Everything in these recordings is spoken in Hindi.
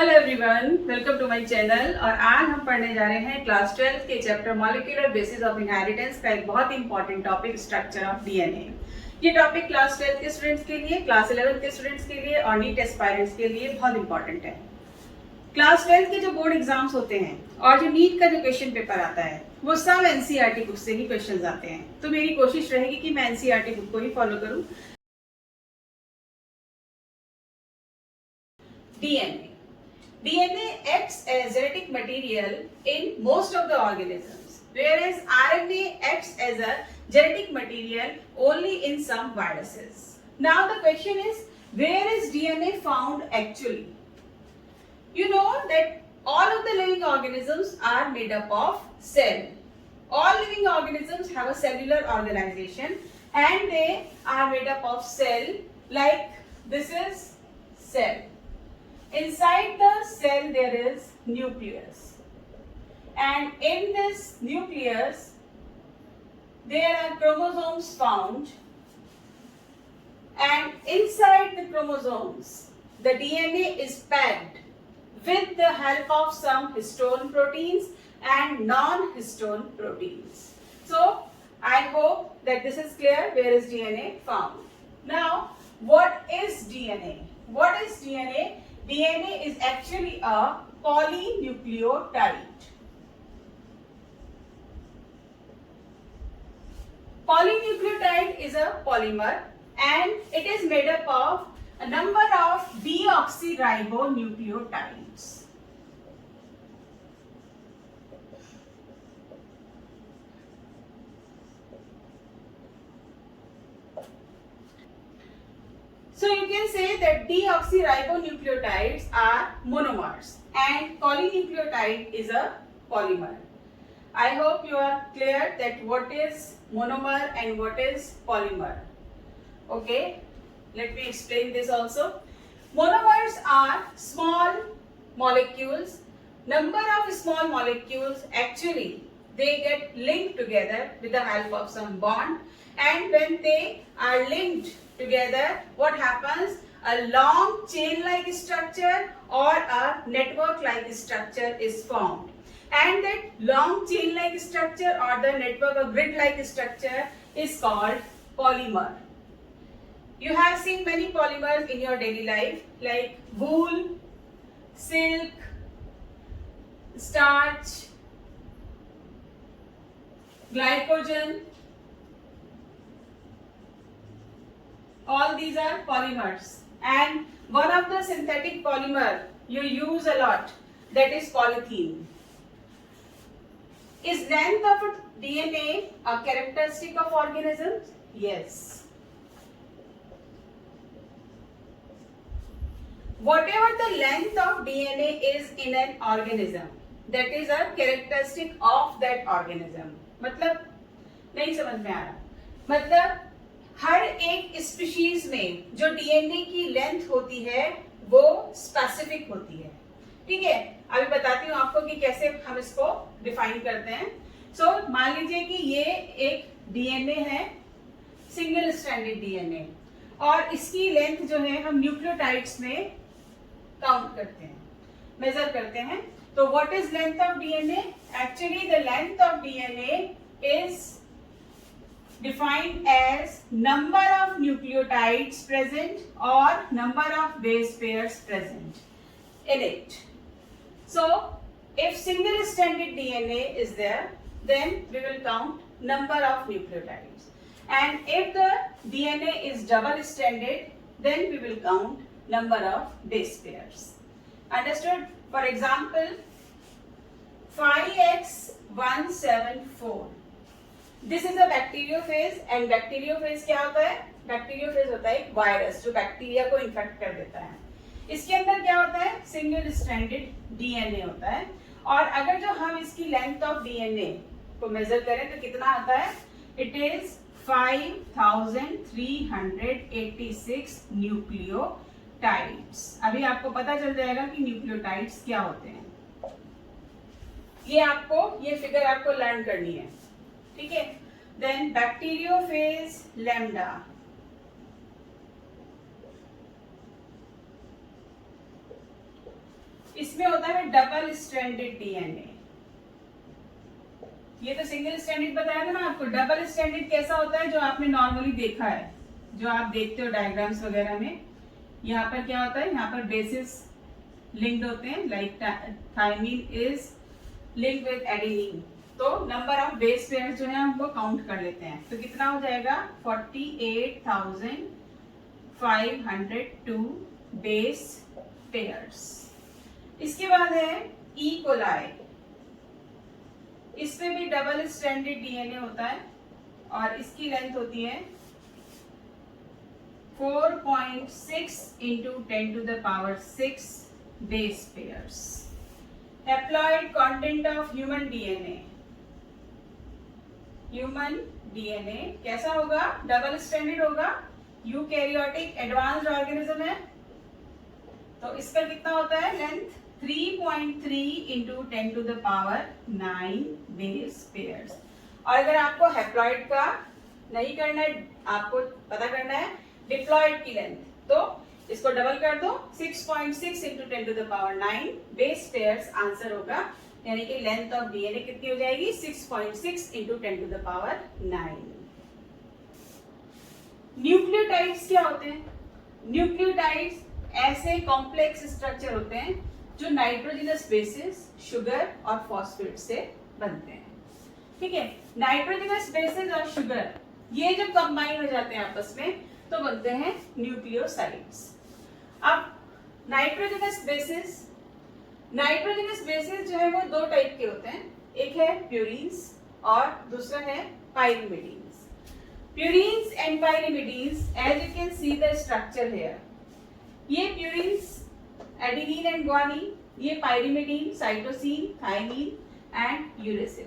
Hello everyone, welcome to my channel. और आज हम पढ़ने जा रहे हैं क्लास 12 के chapter molecular basis of inheritance का एक बहुत important topic, structure of DNA. ये टॉपिक क्लास 12 के स्टूडेंट्स के लिए, क्लास 11 के स्टूडेंट्स के लिए और नीट एस्पायरेंट्स के लिए बहुत इंपॉर्टेंट है। क्लास 12 के जो बोर्ड एग्जाम्स होते हैं और जो नीट का जो क्वेश्चन पेपर आता है वो सब एनसीईआरटी बुक से ही क्वेश्चन आते हैं, तो मेरी कोशिश रहेगी कि मैं एनसीईआरटी बुक को ही फॉलो करूँ। DNA DNA acts as genetic material in most of the organisms, whereas RNA acts as a genetic material only in some viruses. Now the question is, where is DNA found actually? You know that all of the living organisms are made up of cell. All living organisms have a cellular organization and they are made up of cell, like this is cell. Inside the cell there is nucleus, and in this nucleus there are chromosomes found, and inside the chromosomes the DNA is packed with the help of some histone proteins and non-histone proteins. So I hope that this is clear. Where is DNA found? Now what is DNA? What is DNA? DNA is actually a polynucleotide. Polynucleotide is a polymer and it is made up of a number of deoxyribonucleotides. So you can say that deoxyribonucleotides are monomers and polynucleotide is a polymer. I hope you are clear that what is monomer and what is polymer. Okay, let me explain this also. Monomers are small molecules. Number of small molecules actually they get linked together with the help of some bond, and when they are linked together, what happens? A long chain-like structure or a network-like structure is formed, and that long chain-like structure or the network or grid-like structure is called polymer. You have seen many polymers in your daily life, like wool, silk, starch, glycogen. All these are polymers, and one of the synthetic polymer you use a lot, that is polythene. Is length of a DNA a characteristic of organisms? Yes. Whatever the length of DNA is in an organism, that is a characteristic of that organism. मतलब नहीं समझ में आ रहा? मतलब हर एक स्पीशीज में जो डीएनए की लेंथ होती है वो स्पेसिफिक होती है। ठीक है, अभी बताती हूँ आपको कि कैसे हम इसको डिफाइन करते हैं। सो मान लीजिए कि ये एक डीएनए है, सिंगल स्ट्रैंडेड डीएनए, और इसकी लेंथ जो है हम न्यूक्लियोटाइड्स में काउंट करते हैं, मेजर करते हैं। तो what is length of DNA? Actually the length of DNA is defined as number of nucleotides present or number of base pairs present in it. So if single stranded DNA is there, then we will count number of nucleotides, and if the DNA is double stranded, then we will count number of base pairs. Understood? For example, 5x174. This is a bacteriophage, and bacteriophage क्या होता है? बैक्टीरियोफेज होता है एक वायरस जो बैक्टीरिया को इन्फेक्ट कर देता है। इसके अंदर क्या होता है? सिंगल स्ट्रैंडेड डीएनए होता है, और अगर जो हम इसकी लेंथ ऑफ डीएनए को मेजर करें तो कितना आता है? It is 5386 nucleotides. अभी आपको पता चल जाएगा कि न्यूक्लियोटाइड्स क्या होते हैं। ये आपको ये फिगर आपको लर्न करनी है, ठीक है। देन बैक्टीरियोफेज लैम्डा, इसमें होता है डबल स्ट्रैंडेड डीएनए। ये तो सिंगल स्ट्रैंडेड बताया था ना आपको। डबल स्ट्रैंडेड कैसा होता है, जो आपने नॉर्मली देखा है, जो आप देखते हो डायग्राम्स वगैरह में। यहाँ पर क्या होता है, यहाँ पर बेसिस लिंक्ड होते हैं, like thymine is linked with adenine. तो नंबर ऑफ बेस पेयर्स जो है हम वो काउंट कर लेते हैं। तो कितना हो जाएगा, 48,502 बेस पेयर्स। इसके बाद है ई कोलाई। इसमें भी डबल स्ट्रैंडेड डीएनए होता है और इसकी लेंथ होती है 4.6 into 10 to the power 6 base pairs. Haploid content of human DNA. Human DNA कैसा होगा, डबल स्ट्रैंडेड होगा, यूकैरियोटिक एडवांस्ड ऑर्गेनिज्म है। तो इसका कितना होता है length, 3.3 into 10 to the power 9 base pairs। और अगर आपको हैप्लॉइड का नहीं करना है, आपको पता करना है डिप्लॉइड की लेंथ, तो इसको डबल कर दो, 6.6 into 10 to the power 9 base pairs answer होगा। यानी कि लेंथ ऑफ डीएनए कितनी हो जाएगी, 6.6 into 10 to the power 9। Nucleotides क्या होते हैं, न्यूक्लियोटाइड्स ऐसे कॉम्प्लेक्स स्ट्रक्चर होते हैं जो नाइट्रोजनस बेसिस, शुगर और फॉस्फेट से बनते हैं। ठीक है, नाइट्रोजनस बेसिस और शुगर ये जब कंबाइन हो जाते हैं आपस में तो बनते हैं न्यूक्लियोसाइड्स। अब नाइट्रोजनस बेसिस जो है वो दो टाइप के होते हैं, एक है प्यूरीन्स और दूसरा है pyrimidines. Purines and pyrimidines, as you can see the structure here, ये प्यूरीन्स एडेनिन एंड ग्वानिन, ये pyrimidine cytosine, thymine and uracil.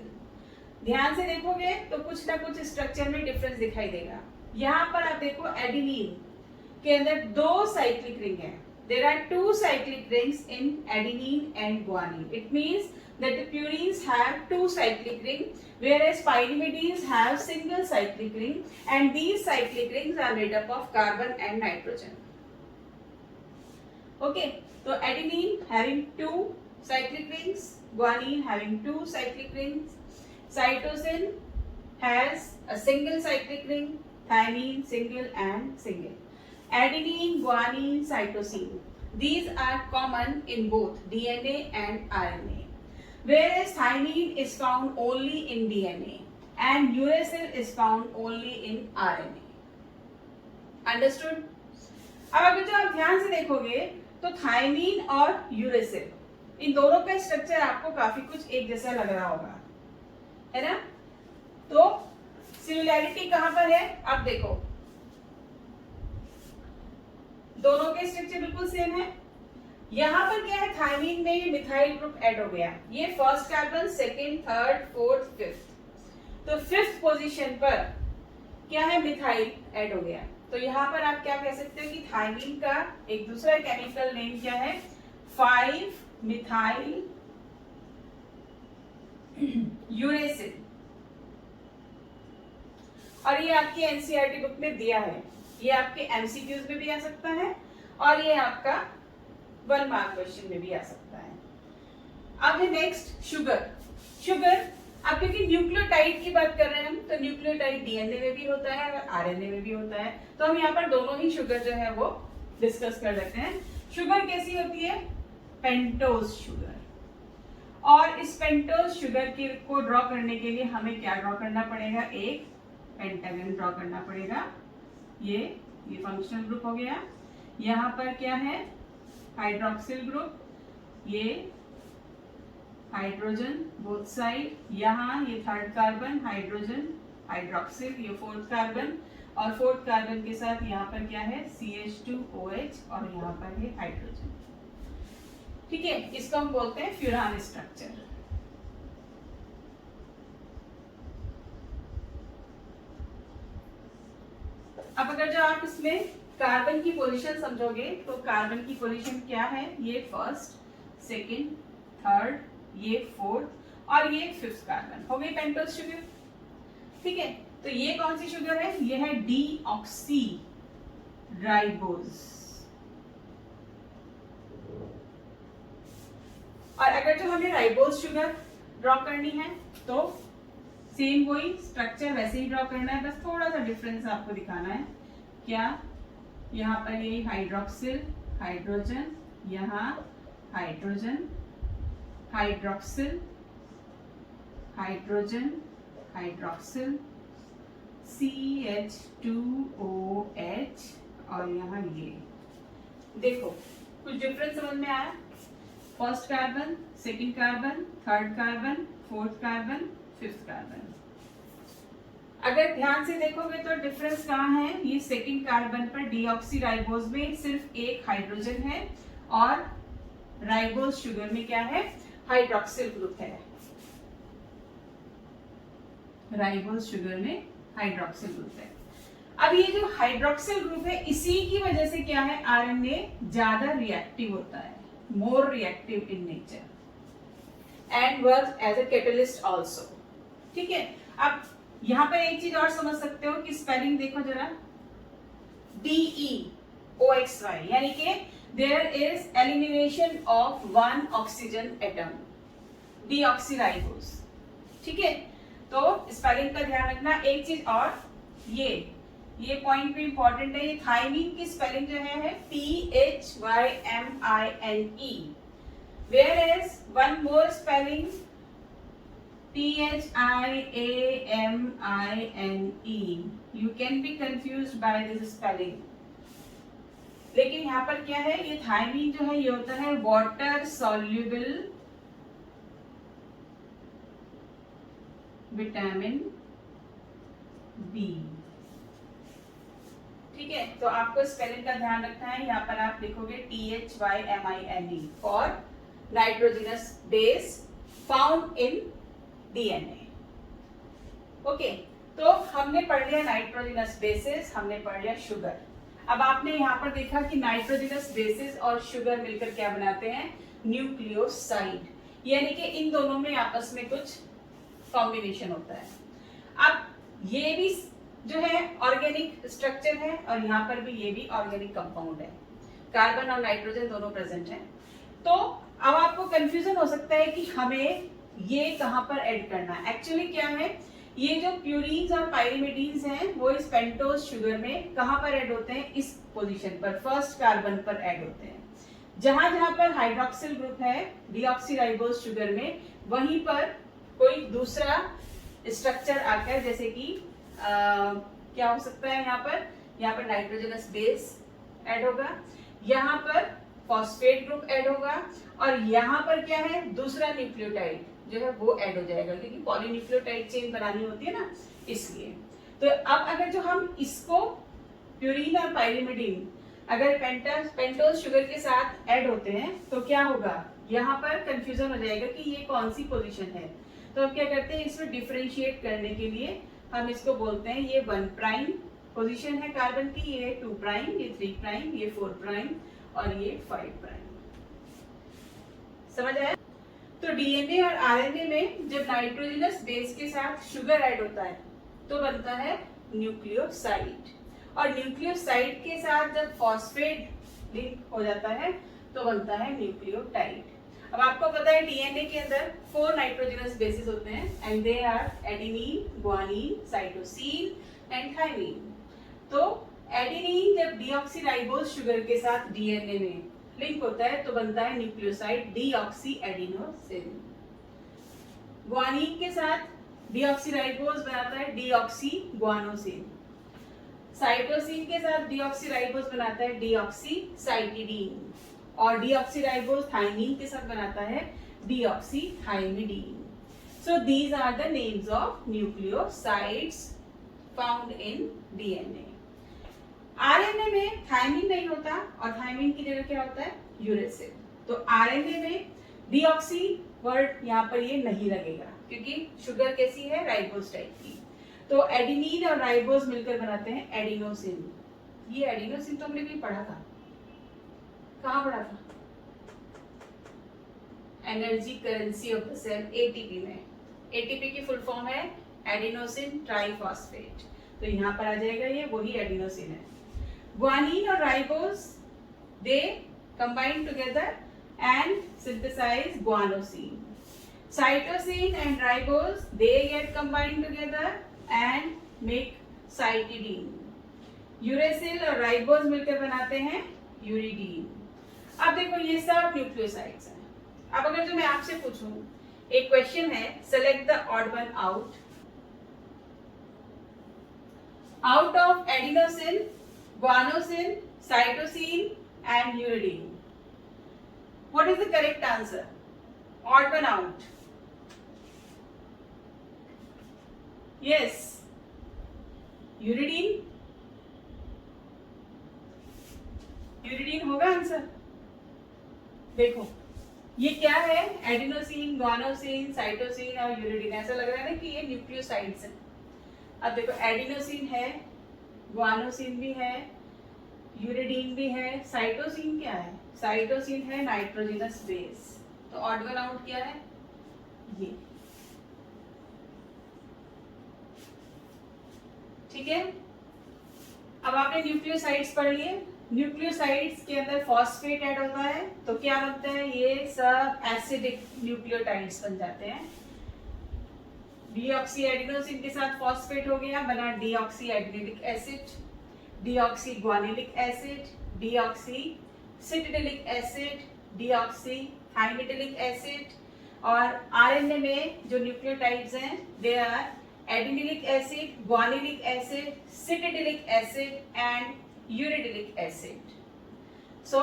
ध्यान से देखोगे तो कुछ ना कुछ स्ट्रक्चर में डिफरेंस दिखाई देगा। यहाँ पर आप देखो एडेनिन के अंदर दो साइक्लिक रिंग है। There are two cyclic rings in adenine and guanine. It means that the purines have two cyclic rings, whereas pyrimidines have single cyclic ring, and these cyclic rings are made up of carbon and nitrogen. Okay, so adenine having two cyclic rings, guanine having two cyclic rings, cytosine has a single cyclic ring, thymine single and single. Adenine, guanine, cytosine, these are common in both DNA and RNA, whereas thymine is found only in DNA and uracil is found only in RNA. Understood? अब अगर जो आप ध्यान से देखोगे तो थायमीन और यूरेसिल इन दोनों का स्ट्रक्चर आपको काफी कुछ एक जैसा लग रहा होगा, है ना। तो सिमिलैरिटी कहां पर है, अब देखो दोनों के स्ट्रक्चर बिल्कुल सेम है। यहां पर क्या है, थायमीन में ये मिथाइल ग्रुप ऐड हो गया, ये first carbon, second, third, fourth, fifth. तो फिफ्थ पोजीशन पर क्या है, मिथाइल ऐड हो गया। तो यहां पर आप क्या कह सकते हो कि थायमीन का एक दूसरा केमिकल नेम क्या है, 5 मिथाइल यूरेसिल। और ये आपकी एनसीईआरटी बुक में दिया है, ये आपके एमसीक्यूज में भी आ सकता है और ये आपका 1 मार्क क्वेश्चन में भी आ सकता है। अब है नेक्स्ट शुगर। अब क्योंकि न्यूक्लियोटाइड की बात कर रहे हैं हम, तो न्यूक्लियोटाइड डीएनए में भी होता है और आरएनए में भी होता है, तो हम यहाँ पर दोनों ही शुगर जो है वो डिस्कस कर लेते हैं। शुगर कैसी होती है, पेंटोज शुगर। और इस पेंटोज शुगर को ड्रॉ करने के लिए हमें क्या ड्रॉ करना पड़ेगा, एक पेंटागन ड्रॉ करना पड़ेगा। ये फंक्शनल ग्रुप हो गया। यहाँ पर क्या है, हाइड्रोक्सिल ग्रुप, ये हाइड्रोजन बोथ साइड, यहाँ ये थर्ड कार्बन हाइड्रोजन हाइड्रोक्सिल, ये फोर्थ कार्बन, और फोर्थ कार्बन के साथ यहाँ पर क्या है, CH2OH, और यहाँ पर है हाइड्रोजन। ठीक है, इसको हम बोलते हैं फ्यूरान स्ट्रक्चर। अब अगर जो आप इसमें कार्बन की पोजीशन समझोगे तो कार्बन की पोजीशन क्या है, ये फर्स्ट, सेकंड, थर्ड, ये फोर्थ और ये फिफ्थ कार्बन हो गई पेंटोज शुगर। ठीक है, तो ये कौन सी शुगर है, ये है डीऑक्सी राइबोज। और अगर जो हमें राइबोज शुगर ड्रॉ करनी है तो सेम वही स्ट्रक्चर वैसे ही ड्रॉ करना है, बस थोड़ा सा डिफरेंस आपको दिखाना है। क्या, यहाँ पर ये हाइड्रोक्सिल हाइड्रोजन, यहाँ hydrogen hydroxyl hydrogen hydroxyl CH2OH और यहाँ ये देखो कुछ डिफरेंस समझ में आया? First carbon, second carbon, third carbon, fourth carbon, fifth carbon. अगर ध्यान से देखोगे तो डिफरेंस कहाँ है? ये सेकंड कार्बन पर डीऑक्सी राइबोज में सिर्फ एक हाइड्रोजन है और राइबोज शुगर में क्या है? हाइड्रोक्सिल ग्रुप है। राइबोज शुगर में हाइड्रोक्सिल ग्रुप है। अब ये जो हाइड्रोक्सिल ग्रुप है इसी की वजह से क्या है? आरएनए ज्यादा रिएक्टिव होता है, more reactive in nature and work as a catalyst also. ठीक है, अब यहां पर एक चीज और समझ सकते हो कि स्पेलिंग देखो जरा, DEOXY यानी कि there is elimination of one oxygen atom, deoxyribose. ठीक है, तो स्पेलिंग का ध्यान रखना। एक चीज और, ये पॉइंट भी इंपॉर्टेंट है, ये थाइमीन की स्पेलिंग जो है THYMINE, whereas one more spelling THIAMINE. You can be confused by this spelling. लेकिन यहाँ पर क्या है? ये थाइमीन जो है ये होता है वाटर सॉल्युबल विटामिन बी। ठीक है, तो आपको स्पेलिंग का ध्यान रखना है। यहाँ पर आप लिखोगे THYMINE for nitrogenous base found in DNA। Okay, तो हमने पढ़ लिया नाइट्रोजनस बेसिस, हमने पढ़ लिया शुगर। अब आपने यहाँ पर देखा कि नाइट्रोजनस बेसिस और शुगर मिलकर क्या बनाते हैं? न्यूक्लियोसाइड, यानी कि इन दोनों में आपस में कुछ कॉम्बिनेशन होता है। अब ये भी जो है ऑर्गेनिक स्ट्रक्चर है और यहाँ पर भी ये भी ऑर्गेनिक कंपाउंड है, कार्बन और नाइट्रोजन दोनों प्रेजेंट हैं। तो अब आपको कंफ्यूजन हो सकता है कि हमें ये कहाँ पर ऐड करना है। एक्चुअली क्या है, ये जो प्यूरीन्स और पाइरिमिडीन्स हैं वो इस पेंटोज शुगर में कहाँ पर ऐड होते हैं? इस पोजीशन पर, फर्स्ट कार्बन पर ऐड होते हैं। जहां जहां पर हाइड्रोक्सिल ग्रुप है डीऑक्सीराइबोज शुगर में, वहीं पर कोई दूसरा स्ट्रक्चर आकर, जैसे कि क्या हो सकता है? यहाँ पर नाइट्रोजनस बेस ऐड होगा, यहाँ पर फॉस्फेट ग्रुप ऐड होगा और यहाँ पर क्या है? दूसरा न्यूक्लियोटाइड जो है वो ऐड हो जाएगा, क्योंकि पॉलीन्यूक्लियोटाइड चेन बनानी होती है ना, इसलिए। तो अब अगर जो हम इसको प्यूरीन और पाइरिमिडीन अगर पेंटोज शुगर के साथ ऐड होते हैं तो क्या होगा? यहाँ पर कंफ्यूजन हो जाएगा कि ये कौन सी पोजीशन है। तो अब क्या करते हैं, इसमें डिफरेंशिएट करने के लिए हम इसको बोलते हैं ये 1 प्राइम पोजीशन है कार्बन की, ये 2 प्राइम, ये 3 प्राइम, ये 4 प्राइम और ये 5 प्राइम। समझ आया? तो डीएनए और आरएनए में जब नाइट्रोजनस बेस के साथ शुगर ऐड होता है तो बनता है न्यूक्लियोसाइड, और न्यूक्लियोसाइड के साथ जब फॉस्फेट लिंक हो जाता है तो बनता है न्यूक्लियोटाइड। अब आपको पता है डीएनए के अंदर 4 नाइट्रोजनस बेसिस होते हैं and they are adenine, guanine, cytosine and thymine. तो एडेनिन जब डीऑक्सीराइबोज शुगर के साथ डीएनए में लिंक होता है तो बनता है न्यूक्लियोसाइड डीऑक्सी एडिनोसिन। ग्वानिन के साथ डीऑक्सीराइबोज बनाता है डीऑक्सी ग्वानोसिन। साइटोसिन के साथ डीऑक्सीराइबोज बनाता है डीऑक्सी साइटिडीन, और डीऑक्सीराइबोज थाइमिन के साथ बनाता है deoxy thymidine. So these are the names of nucleosides found in DNA. RNA में थाइमिन नहीं होता और थाइमिन की जगह क्या होता है? यूरेसिल। तो आरएनए में डीऑक्सी वर्ड यहाँ पर ये नहीं लगेगा, क्योंकि शुगर कैसी है? राइबोज टाइप की। तो एडेनिन और राइबोज मिलकर बनाते हैं एडिनोसिन। ये एडिनोसिन तो हमने भी पढ़ा था, कहाँ पढ़ा था? Energy currency of the cell, ATP में। एटीपी की फुल फॉर्म है एडिनोसिन ट्राइफॉस्फेट, तो यहाँ पर आ जाएगा ये वही एडिनोसिन है। ग्वानिन और ribose they combine together and synthesize guanosine. Cytosine and ribose, they get combined together and make cytidine. Uracil और राइबोज मिलकर बनाते हैं यूरिडीन. अब देखो ये सब न्यूक्लियोसाइड्स हैं. अब अगर जो मैं आपसे पूछूं, एक क्वेश्चन है, select the odd one out. Out of adenosine, guanosine, cytosine and uridine. What is the correct answer? Odd one out. Yes. Uridine. Uridine होगा आंसर. देखो ये क्या है, एडिनोसिन, guanosine, साइटोसिन और यूरिडीन. ऐसा लग रहा है ना कि ये न्यूक्लियोसाइड्स हैं. अब देखो एडिनोसिन है, guanosine भी है, यूरिडीन भी है, साइटोसिन क्या है, साइटोसिन है नाइट्रोजनस बेस. तो ऑड वन आउट क्या है, ये. ठीक है. अब आपने न्यूक्लियोसाइड्स पढ़ लिए. न्यूक्लियोसाइड्स के अंदर फॉस्फेट ऐड होता है तो क्या बनता है, ये सब एसिडिक न्यूक्लियोटाइड्स बन जाते हैं. डीऑक्सी एडिनोसिन के साथ फॉस्फेट हो गया, बना deoxy adenylic acid, deoxy guanylic acid, deoxy cytidylic acid, deoxy thymidylic acid. और आरएनए में जो न्यूक्लियोटाइड्स हैं they are adenylic acid, guanylic acid, cytidylic acid and uridylic acid. So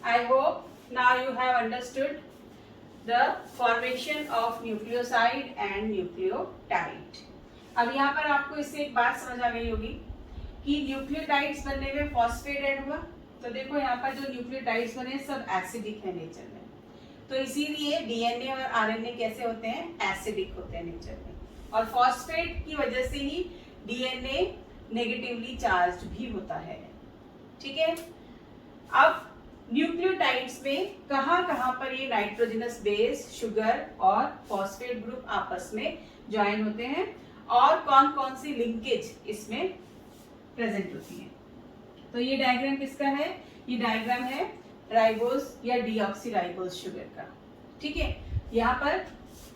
I hope now you have understood the formation of nucleoside and nucleotide. अब यहाँ पर आपको इससे एक बात समझ आ गई होगी कि न्यूक्लियोटाइड्स बनने में फॉस्फेट ऐड हुआ. तो देखो यहाँ पर जो न्यूक्लियोटाइड्स बने सब एसिडिक है नेचर में. तो इसीलिए डीएनए और आरएनए कैसे होते हैं, एसिडिक होते हैं नेचर में. और फॉस्फेट की वजह से ही डीएनए नेगेटिवली चार्ज्ड भी होता है. ठीक है. अब न्यूक्लियोटाइड्स में कहां पर ये नाइट्रोजनस बेस, शुगर और फॉस्फेट ग्रुप आपस में ज्वाइन होते हैं और कौन कौन सी लिंकेज इसमें प्रेजेंट होती है. तो ये डायग्राम किसका है, ये डायग्राम है राइबोज या डीऑक्सी राइबोज शुगर का. ठीक है. यहाँ पर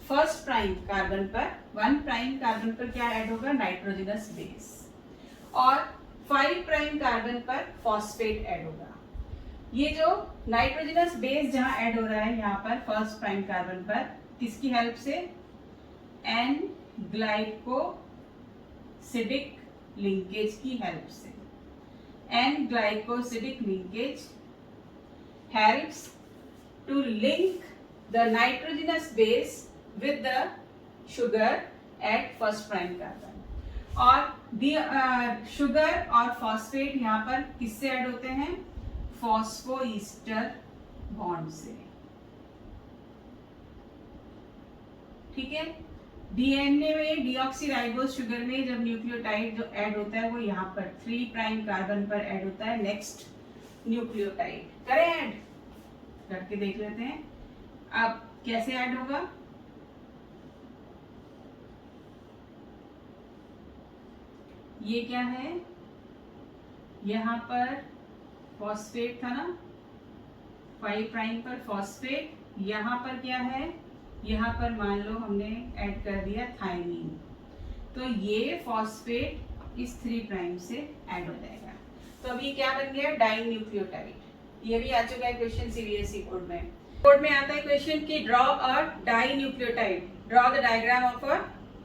फर्स्ट प्राइम कार्बन पर, 1 प्राइम कार्बन पर क्या ऐड होगा, नाइट्रोजनस बेस. और 5 प्राइम कार्बन पर फॉस्फेट ऐड होगा. ये जो नाइट्रोजनस बेस जहां ऐड हो रहा है यहाँ पर फर्स्ट प्राइम कार्बन पर, किसकी हेल्प से, एन ग्लाइकोसिडिक लिंकेज की हेल्प से. N glycosidic linkage helps to link the nitrogenous base with the sugar at first prime carbon. और शुगर और फॉस्फेट यहाँ पर किससे ऐड होते हैं, फॉस्फोईस्टर बॉन्ड से. ठीक है. डीएनए में डीऑक्सीराइबोज शुगर में जब न्यूक्लियोटाइड जो ऐड होता है वो यहाँ पर 3 प्राइम कार्बन पर ऐड होता है. नेक्स्ट न्यूक्लियोटाइड करें ऐड, करके देख लेते हैं. अब कैसे ऐड होगा, ये क्या है, यहाँ पर फॉस्फेट था ना, 5 प्राइम पर फॉस्फेट. यहाँ पर क्या है, यहाँ पर मान लो हमने ऐड कर दिया थाइमीन. तो ये फॉस्फेट इस 3 प्राइम से ऐड हो जाएगा. तो अभी क्या बन गया, डाइन्यूक्लियोटाइड. ये भी आ चुका है क्वेश्चन सीबीएसई बोर्ड में. बोर्ड में आता है क्वेश्चन कि draw a dinucleotide, draw the diagram of a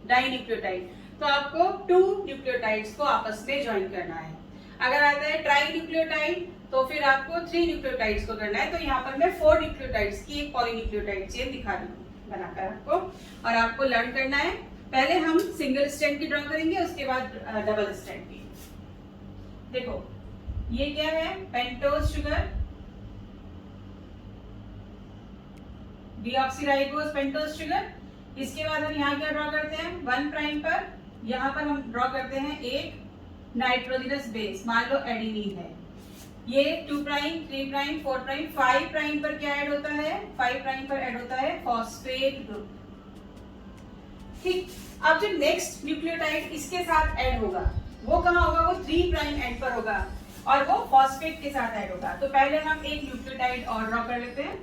dinucleotide. तो आपको 2 न्यूक्लियोटाइड्स को आपस में ज्वाइन करना है. अगर आता है ट्राई न्यूक्लियोटाइड तो फिर आपको 3 न्यूक्लियोटाइड्स को करना है. तो यहाँ पर मैं 4 न्यूक्लियोटाइड्स की एक पॉलीन्यूक्लियोटाइड चेन दिखा रही हूँ बनाकर आपको, और आपको लर्न करना है. पहले हम सिंगल स्ट्रैंड की ड्रॉ करेंगे, उसके बाद डबल स्ट्रैंड की. देखो ये क्या है, pentose sugar, deoxyribose pentose sugar. इसके बाद हम यहाँ क्या ड्रॉ करते हैं, 1 प्राइम पर यहाँ पर हम ड्रॉ करते हैं एक नाइट्रोजनस बेस, मान लो एडिनिन है. ये 2 प्राइम, 3 प्राइम, 4 प्राइम, 5 प्राइम पर क्या ऐड होता है, 5 प्राइम पर ऐड होता है फॉस्फेट ग्रुप. ठीक. अब जो नेक्स्ट न्यूक्लियोटाइड इसके साथ ऐड होगा वो कहाँ होगा, वो 3 प्राइम एंड पर होगा और वो फॉस्फेट के साथ ऐड होगा. तो पहले हम एक न्यूक्लियोटाइड और ड्रॉ कर लेते हैं.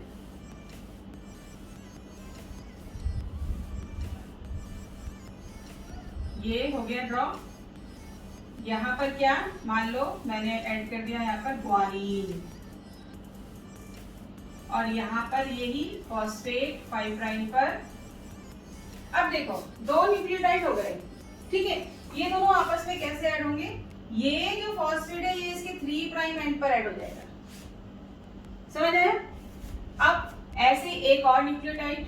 ये हो गया ड्रॉ। यहाँ पर क्या, मान लो मैंने ऐड कर दिया यहाँ पर ग्वानिन, और यहाँ पर यही फॉस्फेट 5 प्राइम पर। अब देखो दो न्यूक्लियोटाइड हो गए, ठीक है। ये दोनों आपस में कैसे ऐड होंगे, ये जो फॉस्फेट है ये इसके 3 प्राइम एंड पर ऐड हो जाएगा, समझ आया। अब ऐसे एक और न्यूक्लियोटाइड,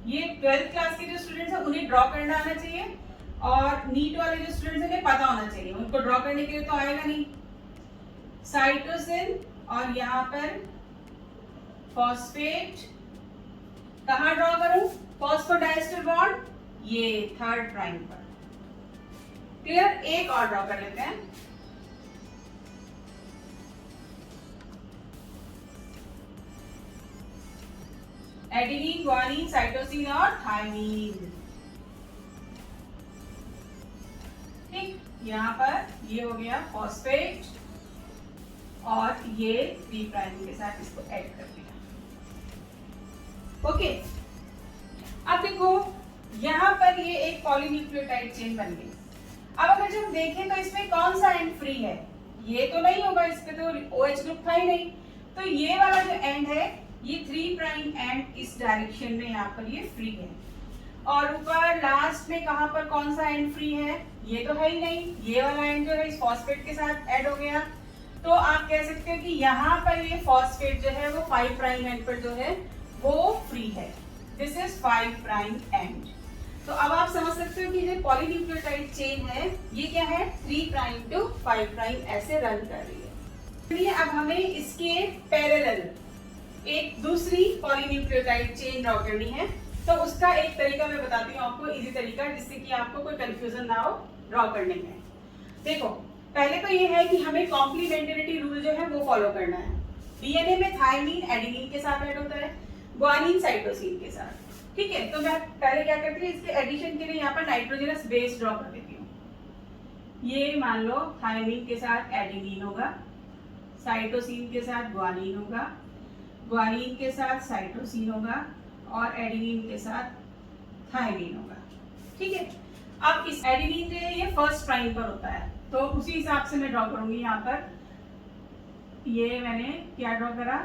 ये 12th क्लास के जो स्टूडेंट्स हैं उन्हें ड्रॉ करना आना चाहिए, और नीट वाले जो स्टूडेंट्स हैं उन्हें पता होना चाहिए, उनको ड्रॉ करने के लिए तो आएगा नहीं। साइटोसिन और यहाँ पर फॉस्फेट, कहाँ ड्रॉ करूं, फॉस्फोडाइस्टर बॉन्ड ये 3rd प्राइम पर। क्लियर, एक और ड्रॉ कर लेते हैं। एडिनिन, ग्वानिन, साइटोसिन और थायमीन, ठीक। यहाँ पर ये हो गया फॉस्फेट, और ये 3 प्राइम के साथ इसको ऐड कर दिया। ओके, अब देखो यहाँ पर ये एक पॉलीन्यूक्लियोटाइड चेन बन गई। अब अगर जब देखें तो इसमें कौन सा एंड फ्री है, ये तो नहीं होगा, इस पे तो OH ग्रुप था ही नहीं, तो ये वाला जो एंड है ये 3 प्राइम एंड इस डायरेक्शन में यहाँ पर ये फ्री है, और ऊपर लास्ट में कहाँ पर कौन सा एंड फ्री है, ये तो है ही नहीं, ये वाला एंड जो है इस फॉस्फेट के साथ ऐड हो गया। तो आप कह सकते हो कि यहाँ पर ये फॉस्फेट जो है वो 5 प्राइम एंड पर जो है वो फ्री है, दिस इज 5 प्राइम एंड। तो अब आप समझ सकते हो कि जो पॉलीन्यूक्लियोटाइड चेन है ये क्या है, 3 प्राइम टू 5 प्राइम ऐसे रन कर रही है। अब हमें इसके पैरेलल एक दूसरी पॉलीन्यूक्लियोटाइड चेन ड्रॉ करनी है, तो उसका एक तरीका मैं बताती हूँ आपको, इजी तरीका, जिससे कि आपको कोई कंफ्यूजन ना हो ड्रॉ करने में। देखो पहले तो ये है कि हमें कॉम्प्लीमेंटरिटी रूल जो है वो फॉलो करना है। डीएनए में थायमीन एडेनिन के साथ ऐड होता है, ग्वानिन साइटोसिन के साथ, ठीक है। तो मैं पहले क्या करती हूँ, इसके एडिशन के लिए यहाँ पर नाइट्रोजनस बेस ड्रॉ कर देती हूँ। ये मान लो थायमीन के साथ एडेनिन होगा, साइटोसिन के साथ ग्वानिन होगा, ग्वानिन के साथ साइटोसिन होगा, और एडेनिन के साथ थायमीन होगा, ठीक है। अब इस एडेनिन जो है ये 1st प्राइम पर होता है, तो उसी हिसाब से मैं ड्रॉ करूंगी। यहाँ पर ये मैंने क्या ड्रॉ करा,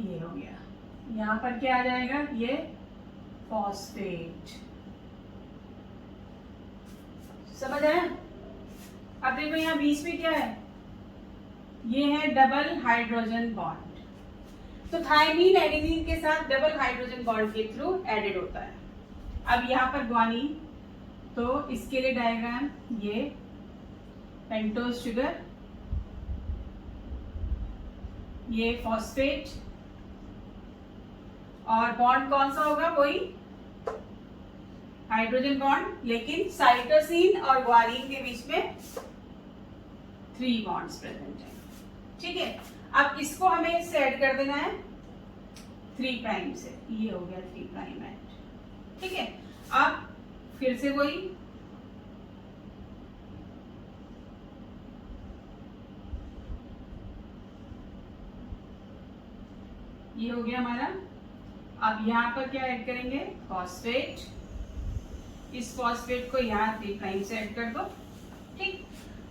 ये हो गया। यहाँ पर क्या आ जाएगा, ये फॉस्फेट, समझ आया। अब देखो यहाँ बीच में क्या है, ये है डबल हाइड्रोजन बॉन्ड, तो थायमीन एडेनिन के साथ डबल हाइड्रोजन बॉन्ड के थ्रू एडेड होता है। अब यहाँ पर ग्वानिन, तो इसके लिए डायग्राम, ये पेंटोज शुगर, ये फॉस्फेट, और बॉन्ड कौन सा होगा, वही हाइड्रोजन बॉन्ड, लेकिन साइटोसिन और ग्वानिन के बीच में 3 बॉन्ड्स प्रेजेंट है, ठीक है। अब इसको हमें इससे ऐड कर देना है 3 प्राइम से, ये हो गया 3 प्राइम एंड, ठीक है। अब फिर से वही, ये हो गया हमारा। अब यहाँ पर क्या ऐड करेंगे, फॉस्फेट, इस फॉस्फेट को यहाँ 3 प्राइम से ऐड कर दो, ठीक।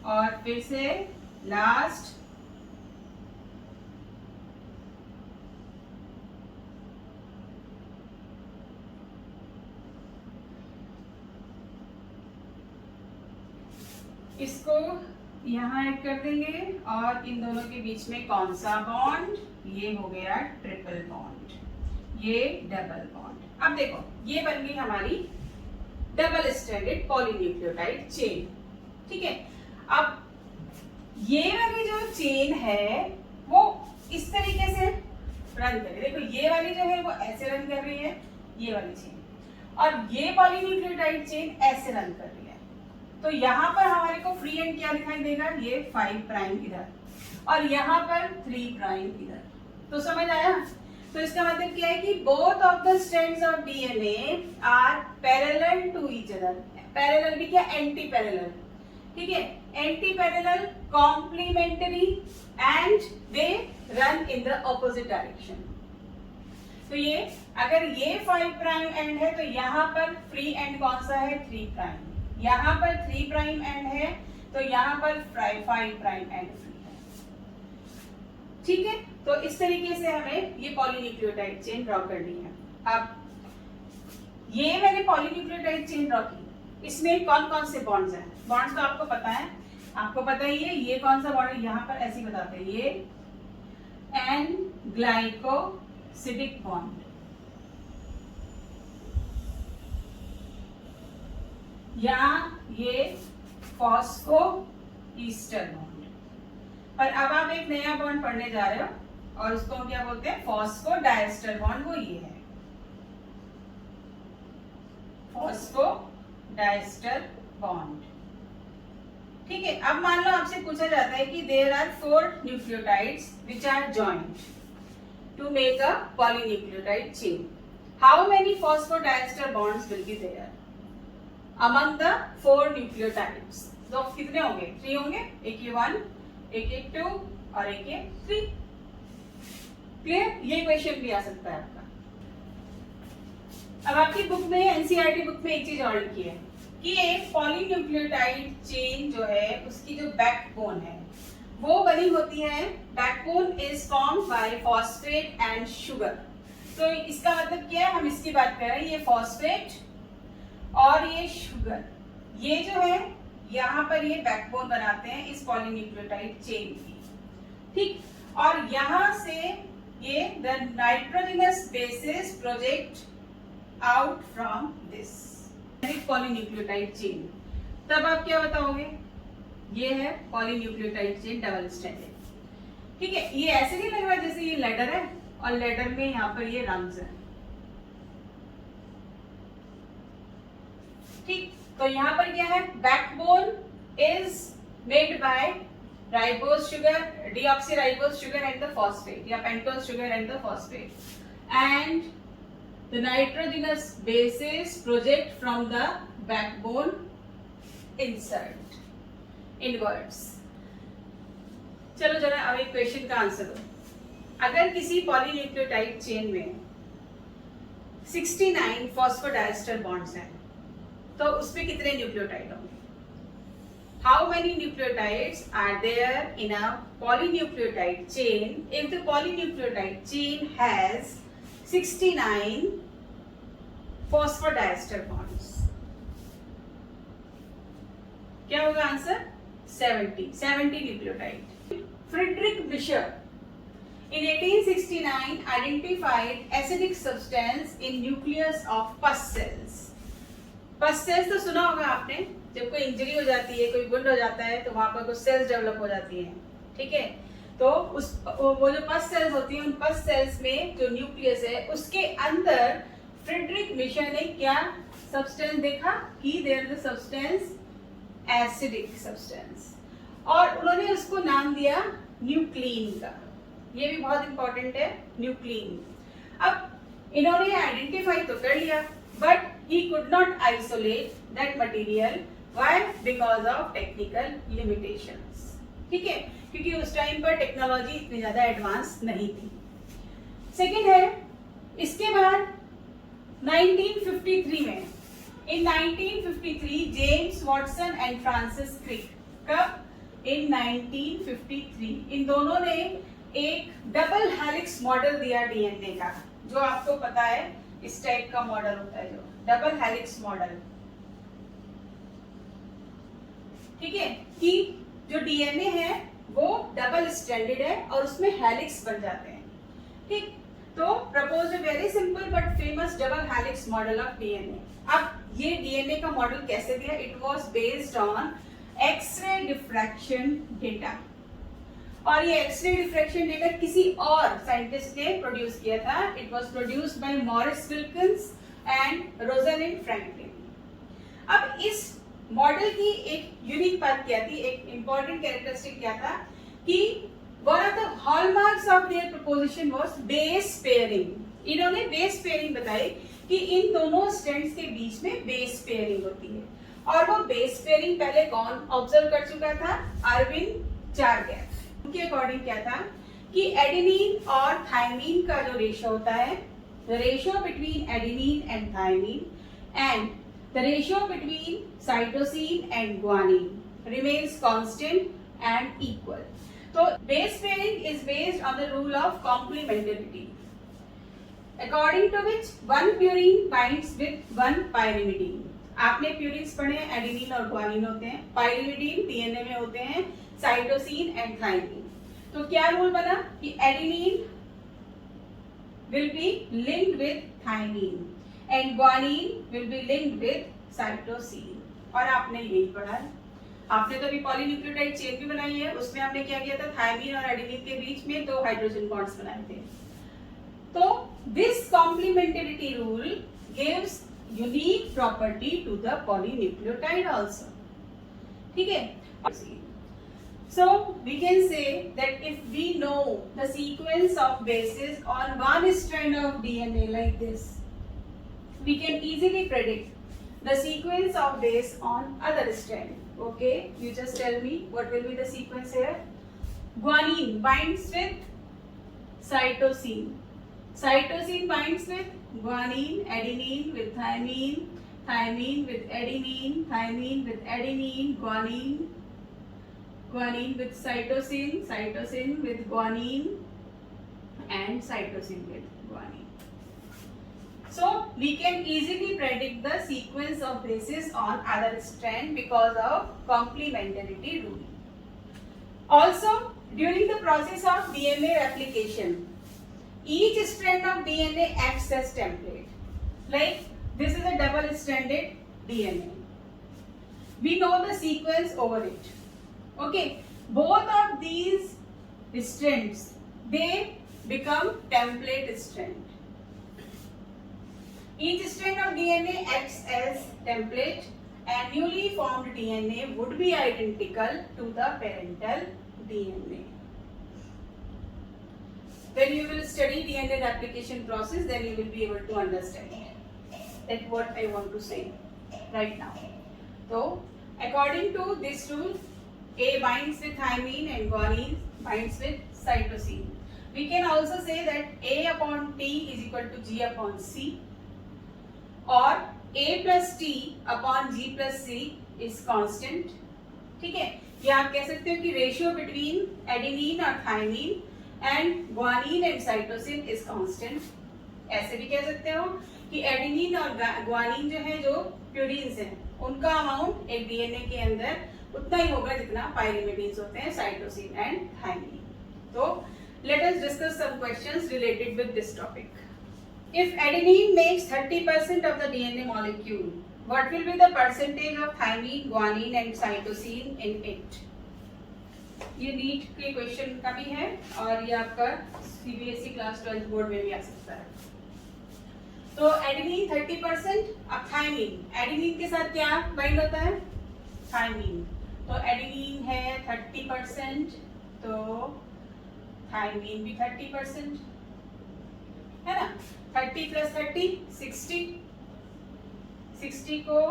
और फिर से लास्ट इसको यहाँ ऐड कर देंगे, और इन दोनों के बीच में कौन सा बॉन्ड, ये हो गया ट्रिपल बॉन्ड, ये डबल बॉन्ड। अब देखो ये बन गई हमारी डबल स्ट्रैंडेड पॉलीन्यूक्लियोटाइड चेन, ठीक है। अब ये वाली जो चेन है वो इस तरीके से रन कर रही है, देखो ये वाली जो है वो ऐसे रन कर रही है, ये वाली चेन, और ये पॉलीन्यूक्लियोटाइड चेन ऐसे रन कर रही है। तो यहाँ पर हमारे को फ्री एंड क्या दिखाई देगा, ये 5 प्राइम इधर, और यहाँ पर 3 प्राइम इधर, तो समझ आया। तो इसका मतलब क्या है कि both of the strands of DNA are parallel to each other, parallel भी क्या, एंटी पैरेलल, ठीक है, anti parallel, complementary and they run in the opposite direction. तो ये अगर ये 5 प्राइम एंड है तो यहाँ पर फ्री एंड कौन सा है, 3 प्राइम। यहाँ पर 3 प्राइम एंड है तो यहाँ पर 5 प्राइम एंड फ्री है। ठीक है, तो इस तरीके से हमें ये पॉलीन्यूक्लियोटाइड चेन ड्रॉ करनी है। अब ये मैंने पॉलीन्यूक्लियोटाइड चेन ड्रॉ की, इसमें कौन कौन से बॉन्ड्स हैं? बॉन्ड्स तो आपको पता है, आपको पता ही है ये कौन सा बॉन्ड है, यहाँ पर ऐसे ही बताते हैं, ये एन ग्लाइकोसिडिक बॉन्ड, या ये फॉस्फो ईस्टर बॉन्ड। पर अब आप एक नया बॉन्ड पढ़ने जा रहे हो और उसको क्या बोलते हैं, फॉस्फो डायस्टर बॉन्ड। वो ये है फॉस्फो डायस्टर बॉन्ड। ठीक है, अब मान लो आपसे पूछा जाता है कि there are 4 nucleotides which are joint to make a polynucleotide chain. How many phosphodiester bonds will be there among the 4 nucleotides? तो कितने होंगे? 3 होंगे, एक ये 1, एक ये 2 और एक ये 3। क्लियर? ये क्वेश्चन भी आ सकता है आपका। अब आपकी बुक में, एनसीईआरटी बुक में एक चीज और लिखी है कि एक पॉलीन्यूक्लियोटाइड चेन जो है उसकी जो बैकबोन है वो बनी होती है, backbone is formed by phosphate and sugar. तो इसका मतलब क्या है, हम इसकी बात कर रहे हैं, ये फॉस्फेट और ये शुगर, ये जो है यहाँ पर ये बैकबोन बनाते हैं इस पॉलीन्यूक्लियोटाइड चेन की। ठीक, और यहाँ से ये the nitrogenous bases project out from this polynucleotide chain. तब आप क्या बताओगे, ये है पॉलीन्यूक्लियोटाइड चेन डबल स्ट्रैंडेड। ठीक है, ये ऐसे नहीं लग रहा जैसे ये लेडर है और लेडर में यहाँ पर ये रंग्स है। ठीक, तो यहाँ पर क्या है, backbone is made by ribose sugar, deoxyribose sugar and the phosphate, या pentose sugar and the phosphate, and the nitrogenous bases project from the backbone inwards। चलो जरा अब एक क्वेश्चन का आंसर दो। अगर किसी पॉलीन्यूक्लियोटाइड चेन में 69 फॉस्फोडाइस्टर बॉन्ड्स हैं तो उसमें कितने न्यूक्लियोटाइड होंगे? How many nucleotides are there in a polynucleotide chain if the polynucleotide chain has 69 phosphodiester bonds? क्या होगा answer? 70 nucleotide. Friedrich Miescher in 1869 identified acidic substance in nucleus of pus cells। pus cells तो सुना होगा आपने, जब कोई इंजरी हो जाती है, कोई वुंड हो जाता है तो वहां पर कुछ सेल्स डेवलप हो जाती हैं। ठीक है, तो वो जो पस सेल्स होती हैं, उन पस सेल्स में जो न्यूक्लियस है उसके अंदर फ्रेडरिक बिशर ने क्या सब्सटेंस देखा कि there is a substance acidic substance, और उन्होंने उसको नाम दिया न्यूक्लिन का। ये भी बहुत इंपॉर्टेंट है, न्यूक्लिन। अब इन्होंने आइडेंटिफाई तो कर लिया but he could not isolate that material, why? Because of technical limitations. ठीक है, क्योंकि उस टाइम पर टेक्नोलॉजी इतनी ज्यादा एडवांस नहीं थी। सेकंड है, इसके बाद 1953 में, in 1953 James Watson and Francis Crick, कब? इन 1953 इन दोनों ने एक डबल हेलिक्स मॉडल दिया डीएनए का, जो आपको पता है इस टाइप का मॉडल होता है, जो डबल हेलिक्स मॉडल। ठीक है, कि जो डीएनए है वो डबल स्ट्रैंडेड है और उसमें हेलिक्स बन जाते हैं। ठीक, तो propose a very simple but famous double helix model of DNA. अब ये डीएनए का मॉडल कैसे दिया? It was based on X-ray diffraction data, और ये एक्सरे डिफ्रैक्शन डेटा किसी और साइंटिस्ट ने प्रोड्यूस किया था। It was produced by Morris Wilkins and Rosalind Franklin. अब इस मॉडल की एक यूनिक बात क्या थी, एक इंपॉर्टेंट कैरेक्टरिस्टिक क्या था कि one of the hallmarks of their preposition was base pairing. इन्होंने बेस पेयरिंग बताई कि इन दोनों स्ट्रैंड्स के बीच में बेस पेयरिंग होती है, और वो बेस पेयरिंग पहले कौन ऑब्जर्व कर चुका था? अरविंद जारगैफ। उनके अकॉर्डिंग क्या था कि एडेनिन और थायमीन का जो रेशियो होता है, the ratio between adenine and thymine and the ratio between cytosine and guanine remains constant and equal. तो base pairing is based on the rule of complementarity, according to which one purine binds with one pyrimidine। आपने प्यूरिन्स पढ़े, एडेनिन और ग्वानिन होते हैं, पायरिमिडीन डीएनए में होते हैं, साइटोसिन एंड थायमीन। तो क्या रूल बना कि adenine will be linked with thymine and guanine will be linked with cytosine। और आपने यही पढ़ा है, आपने तो अभी पॉलीन्यूक्लियोटाइड चेन भी बनाई है, उसमें हमने क्या किया था, थायमीन और एडेनिन के बीच में 2 हाइड्रोजन बॉन्ड्स बनाए थे। तो this complementarity rule gives unique property to the polynucleotide also। ठीक है? So we can say that if we know the sequence of bases on one strand of DNA like this, we can easily predict the sequence of base on other strand। Okay, you just tell me what will be the sequence here. Guanine binds with cytosine, cytosine binds with guanine, adenine with thymine, thymine with adenine, thymine with adenine, guanine, guanine with cytosine, cytosine with guanine and cytosine with guanine। So we can easily predict the sequence of bases on other strand because of complementarity rule। Also during the process of DNA replication, each strand of DNA acts as template। Like this is a double stranded DNA, we know the sequence over it। Okay, both of these strands they become template strand। Each strand of DNA acts as template and newly formed DNA would be identical to the parental DNA। When you will study DNA replication process, then you will be able to understand that what I want to say right now। So according to this rule, A binds with thymine and guanine binds with cytosine। We can also say that A upon T is equal to G upon C, or A plus T upon G plus C is constant। ठीक है, या आप कह सकते हो कि रेशियो बिटवीन एडेनिन और thymine and guanine and cytosine is constant. ऐसे भी कह सकते हो कि एडेनिन और ग्वानिन जो है, जो प्यूरिन्स हैं, उनका अमाउंट एक डीएनए के अंदर उतना ही होगा जितना पायरिमिडीन्स होते हैं, साइटोसिन एंड थायमीन। तो let us discuss some questions related with this topic. If adenine makes 30% of the DNA molecule, what will be the percentage of thymine, guanine and cytosine in it? ये नीट के क्वेश्चन का भी है और ये आपका सीबीएसई क्लास 12 बोर्ड में भी आ सकता है। तो एडेनिन 30%, अब थायमीन, एडेनिन के साथ क्या बाइंड होता है? थायमीन। तो एडेनिन है 30%, तो थायमीन भी 30%, है ना? 30 प्लस 30 60, 60 को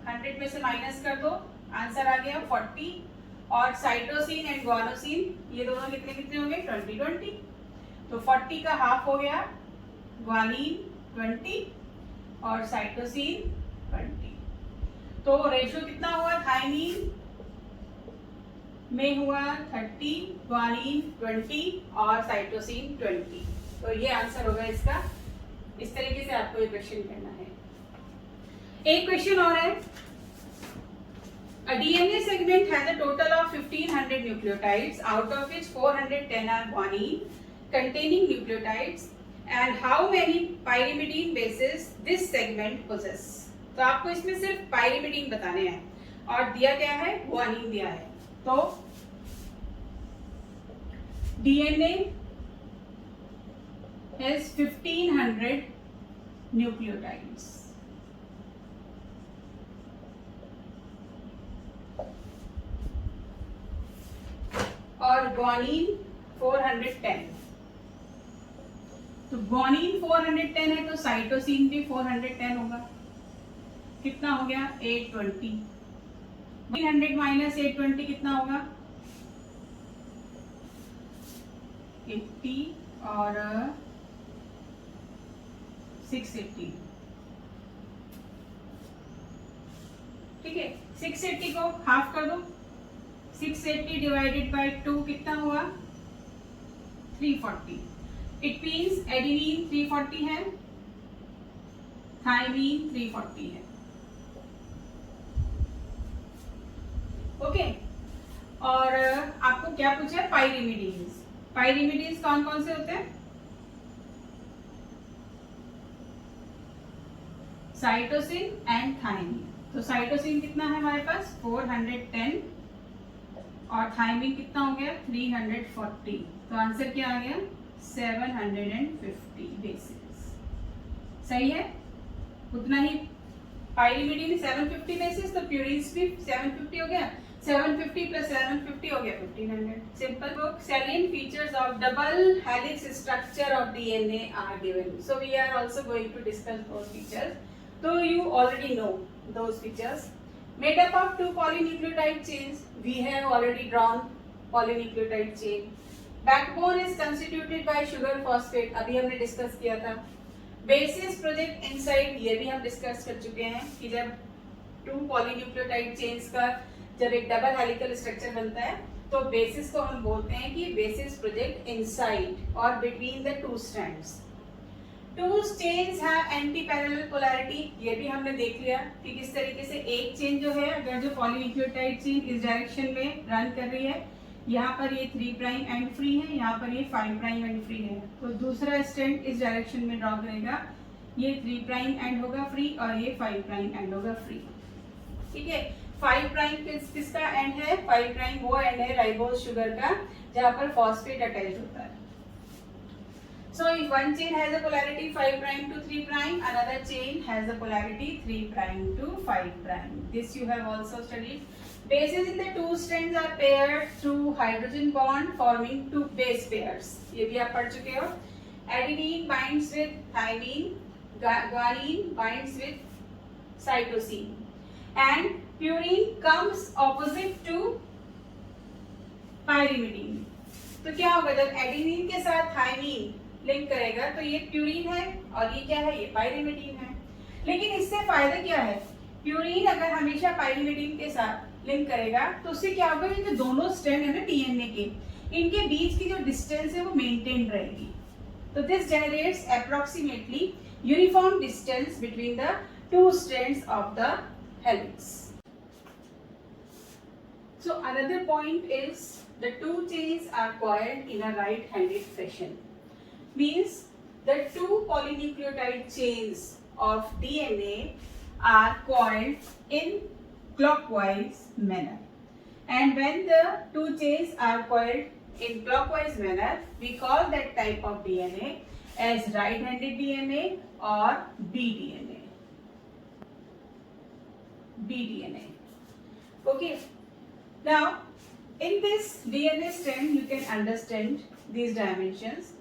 100 में से माइनस कर दो, आंसर आ गया 40। और साइटोसिन एंड ग्वानोसिन ये दोनों कितने कितने होंगे? 20 20। तो 40 का हाफ हो गया, ग्वानिन 20 और साइटोसिन 20। तो रेशियो कितना हुआ? थायमीन में हुआ 30, ग्वानिन 20 और साइटोसिन 20। तो ये आंसर होगा इसका। इस तरीके से आपको ये क्वेश्चन करना है। एक क्वेश्चन और है, a DNA segment has a total of 1500 nucleotides, out of which 410 are guanine containing nucleotides, and how many pyrimidine bases this segment possess। तो आपको इसमें सिर्फ पायरिमिडीन बताने हैं और दिया क्या है? ग्वानिन दिया है। तो डीएनए has 1500 nucleotides, और ग्वानिन 410। तो ग्वानिन 410 है तो साइटोसिन भी 410 होगा। कितना हो गया? 820। 300 माइनस 820 कितना होगा? 80 और 680, ठीक है। 680 को हाफ कर दो, 680 डिवाइडेड बाय 2 कितना हुआ? 340। इट मीन्स एडेनिन 340 है, थायमीन 340 है। ओके, और आपको क्या पूछा है? पाइरिमिडीन्स। पाइरिमिडीन्स कौन कौन से होते हैं? Cytosine and thymine. तो साइटोसिन कितना है हमारे पास? 410 और थायमीन कितना हो गया? 340। तो आंसर क्या आ गया? 750 बेसिस। सही है, उतना ही। पाइरिमिडीन 750 बेसिस, तो प्यूरिन्स भी 750 हो गया। 750 plus 750 हो गया 1500. Simple book. Salient features of double helix structure of DNA are given. So we are also going to discuss those features. So you already know those features. Made up of two polynucleotide chains. We have already drawn polynucleotide chain. Backbone is constituted by sugar phosphate. अभी हमने डिस्कस किया था. Bases project inside. ये भी हम डिस्कस कर चुके हैं कि जब टू पॉलीन्यूक्लियोटाइड चेन्स का जब एक डबल हेलिकल स्ट्रक्चर बनता है तो बेसिस को हम बोलते हैं कि बेसिस प्रोजेक्ट इनसाइड और between the two strands. To chains have anti parallel polarity. ये भी हमने देख लिया कि किस तरीके से एक चेन जो है, अगर जो पॉलीन्यूक्लियोटाइड चेन इस डायरेक्शन में रन कर रही है, यहाँ पर ये 3 प्राइम एंड फ्री है, यहाँ पर ये 5 प्राइम एंड फ्री है, तो दूसरा स्ट्रैंड इस डायरेक्शन में ड्रॉ करेगा, ये 3 प्राइम एंड होगा फ्री और ये 5 प्राइम एंड होगा फ्री. ठीक है, 5 प्राइम किसका एंड है? 5 प्राइम वो एंड है राइबोज शुगर का जहाँ पर फॉस्फेट अटैच होता है. So if one chain has a polarity 5 prime to 3 prime, another chain has a polarity 3 prime to 5 prime. This you have also studied. Bases in the two strands are paired through hydrogen bond forming two base pairs. ये भी आप पढ़ चुके हो. Adenine binds with thymine, guanine binds with cytosine, and purine comes opposite to pyrimidine. तो क्या होगा जब एडेनिन के साथ थायमीन लिंक करेगा तो ये प्यूरिन है और ये क्या है? ये पाइरिमिडीन है. लेकिन इससे फायदा क्या है? प्यूरिन अगर हमेशा पाइरिमिडीन के साथ लिंक करेगा तो उससे क्या होगा? ये जो दोनों स्ट्रैंड है ना डीएनए के, इनके बीच की जो डिस्टेंस है वो मेंटेन रहेगी. तो this generates approximately uniform distance between the two strands of the helix. So another point is the two chains are coiled in a right-handed fashion. Means the two polynucleotide chains of DNA are coiled in clockwise manner. And when the two chains are coiled in clockwise manner, we call that type of DNA as right-handed DNA or BDNA. BDNA. Okay. Now, in this DNA strand, you can understand these dimensions.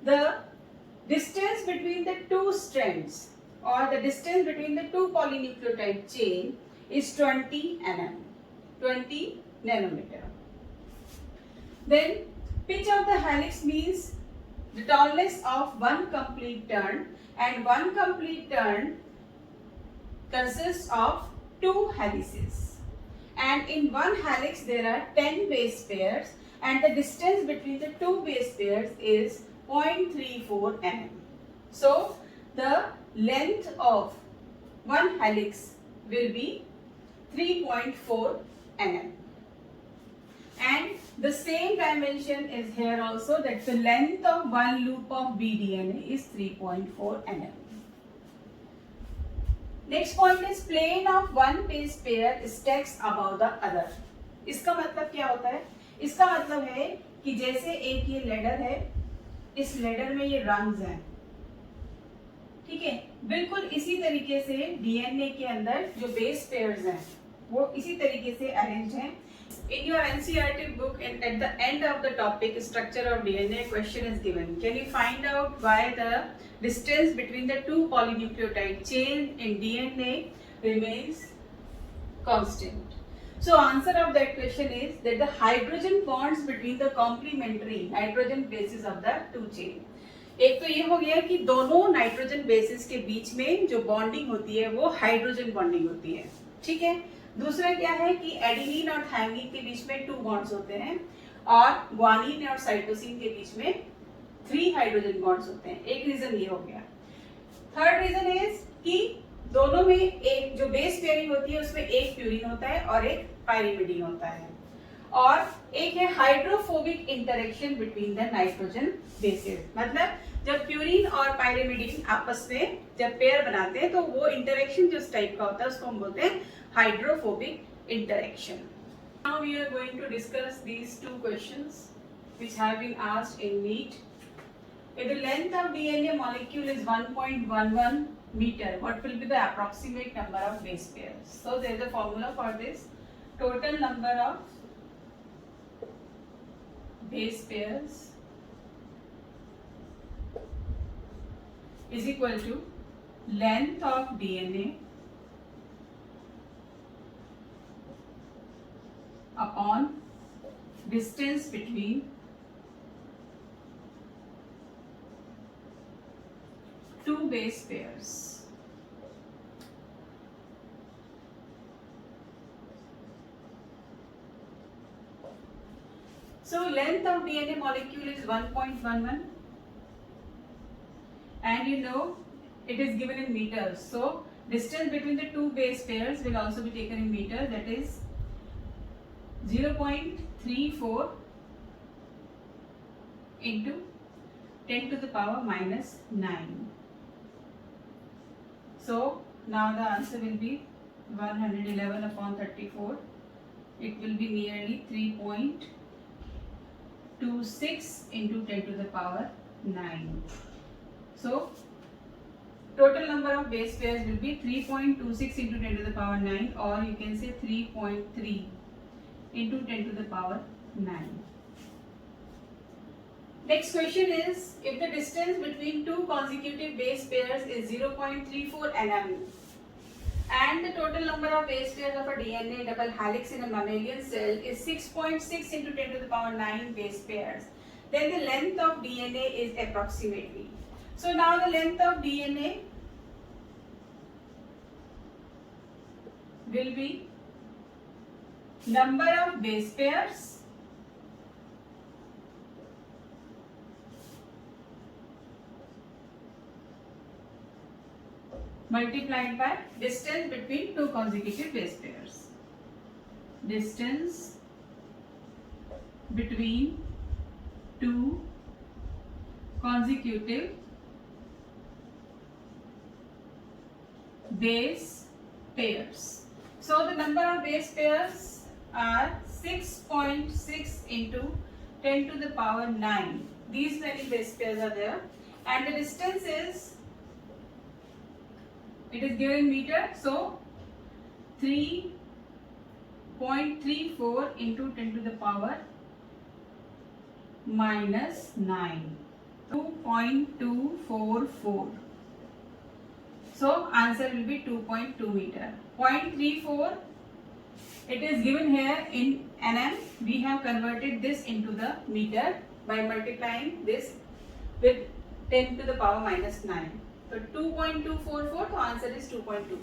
The distance between the two strands or the distance between the two polynucleotide chain is 20 nm, 20 nanometer. Then pitch of the helix means the tallness of one complete turn, and one complete turn consists of two helices. And in one helix there are 10 base pairs, and the distance between the two base pairs is 0.34 mm. So the length of one helix will be 3.4 mm. And the same dimension is here also, that the length of one loop of BDNA is 3.4 mm. Next point is plane of one base pair stacks above the other. इसका मतलब क्या होता है? इसका मतलब है कि जैसे एक ये लेडर है, इस लेडर में ये रंग्स हैं, ठीक है, बिल्कुल इसी तरीके से डीएनए के अंदर जो बेस पेयर्स हैं वो इसी तरीके से अरेंज हैं. In your NCERT book, and at the end of the topic structure of DNA, question is given. Can you find out why the distance between the two polynucleotide chain in DNA remains constant? So answer of that question is that the hydrogen bonds between the complementary nitrogen bases of the two chain. एक तो ये हो गया कि दोनों नाइट्रोजन बेसिस के बीच में जो बॉन्डिंग होती है वो हाइड्रोजन बॉन्डिंग होती है, ठीक है। दूसरा क्या है कि एडिनिन और थायमिन के बीच में 2 बॉन्ड्स होते हैं और ग्वानिन और साइटोसिन के बीच में 3 हाइड्रोजन बॉन्ड्स होते हैं। एक रीजन ये हो गया। थर्ड रीजन इज कि दोनों में एक जो बेस पेयरिंग होती है उसमें एक प्यूरिन होता है और एक पाइरिमिडीन होता है, और एक है hydrophobic interaction between the nitrogen bases. मतलब जब प्यूरिन और पाइरिमिडीन आपस में जब पेयर बनाते हैं तो वो इंटरेक्शन जो टाइप का होता है उसको हम बोलते हैं hydrophobic interaction. Now we are going to discuss these 2 questions which have been asked in NEET. If the length of DNA molecule is 1.11 meter, what will be the approximate number of base pairs? So there is a formula for this. Total number of base pairs is equal to length of DNA upon distance between two base pairs. So length of DNA molecule is 1.11 and you know it is given in meters. So distance between the two base pairs will also be taken in meters, that is 0.34 into 10 to the power minus 9. So now the answer will be 111 upon 34. It will be nearly 3.26 into 10 to the power 9. So total number of base pairs will be 3.26 into 10 to the power 9, or you can say 3.3 into 10 to the power 9. Next question is, if the distance between two consecutive base pairs is 0.34 nm and the total number of base pairs of a DNA double helix in a mammalian cell is 6.6 into 10 to the power 9 base pairs, then the length of DNA is approximately. So now the length of DNA will be number of base pairs multiplied by distance between two consecutive base pairs. Distance between two consecutive base pairs. So the number of base pairs are 6.6 into 10 to the power 9. These many base pairs are there, and the distance is, it is given in meter, so 3.34 into 10 to the power minus 9, 2.244. So answer will be 2.2 meter. 0.34, it is given here in nm. We have converted this into the meter by multiplying this with 10 to the power minus 9. So 2.244, so answer is 2.2.